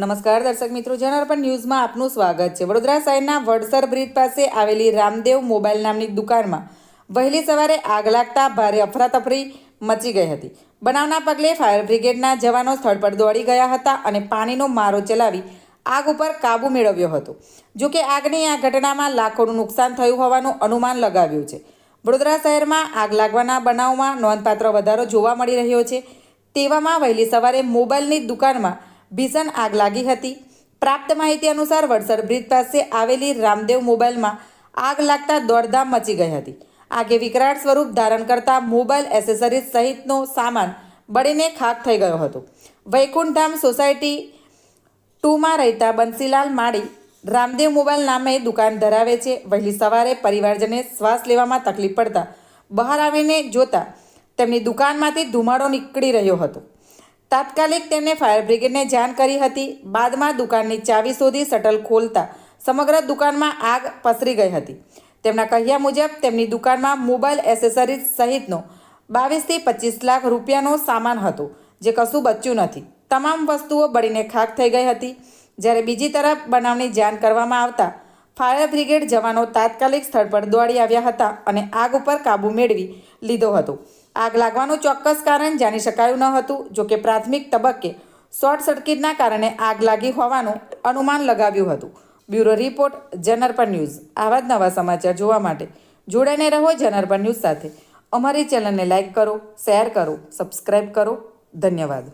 નમસ્કાર દર્શક મિત્રો, જનાર્પણ ન્યૂઝમાં આપનું સ્વાગત છે। વડોદરા શહેરના વડસર બ્રિજ પાસે આવેલી રામદેવ મોબાઈલ નામની દુકાનમાં વહેલી સવારે આગ લાગતા ભારે અફરાતફરી મચી ગઈ હતી। બનાવના પગલે ફાયર બ્રિગેડના જવાનો સ્થળ પર દોડી ગયા હતા અને પાણીનો મારો ચલાવી આગ ઉપર કાબૂ મેળવ્યો હતો। જોકે આગની આ ઘટનામાં લાખોનું નુકસાન થયું હોવાનું અનુમાન લગાવ્યું છે। વડોદરા શહેરમાં આગ લાગવાના બનાવમાં નોંધપાત્ર વધારો જોવા મળી રહ્યો છે। તેવામાં વહેલી સવારે મોબાઈલની દુકાનમાં ભીષણ આગ લાગી હતી। પ્રાપ્ત માહિતી અનુસાર વડસર બ્રિજ પાસે આવેલી રામદેવ મોબાઈલમાં આગ લાગતા દોડધામ મચી ગઈ હતી। આગે વિકરાળ સ્વરૂપ ધારણ કરતા મોબાઈલ એસેસરીઝ સહિતનો સામાન બળીને ખાખ થઈ ગયો હતો। વૈકુંઠધામ સોસાયટી 2માં રહેતા બંસીલાલ માળી રામદેવ મોબાઈલ નામે દુકાન ધરાવે છે। વહેલી સવારે પરિવારજને શ્વાસ લેવામાં તકલીફ પડતા બહાર આવીને જોતા તેમની દુકાનમાંથી ધુમાડો નીકળી રહ્યો હતો। તાત્કાલિક તેમણે ફાયર બ્રિગેડને જાણ કરી હતી। બાદમાં દુકાનની ચાવી શોધી શટલ ખોલતા સમગ્ર દુકાનમાં આગ પસરી ગઈ હતી। તેમના કહ્યા મુજબ તેમની દુકાનમાં મોબાઈલ એસેસરીઝ સહિતનો 22 થી 25 લાખ રૂપિયાનો સામાન હતો, જે કશું બચ્યું નથી। તમામ વસ્તુઓ બળીને ખાખ થઈ ગઈ હતી। જ્યારે બીજી તરફ બનાવની જાણ કરવામાં આવતા ફાયર બ્રિગેડ જવાનો તાત્કાલિક સ્થળ પર દોડી આવ્યા હતા અને આગ ઉપર કાબૂ મેળવી લીધો હતો। આગ લાગવાનું ચોક્કસ કારણ જાણી શકાયું ન હતું। જોકે પ્રાથમિક તબક્કે શોર્ટ સર્કિટના કારણે આગ લાગી હોવાનું અનુમાન લગાવ્યું હતું। Bureau report, જનાર્પણ news. આવા જ નવા સમાચાર જોવા માટે જોડાઈને રહો જનાર્પણ ન્યૂઝ સાથે। અમારી ચેનલને લાઇક કરો, શેર કરો, સબસ્ક્રાઈબ કરો। ધન્યવાદ।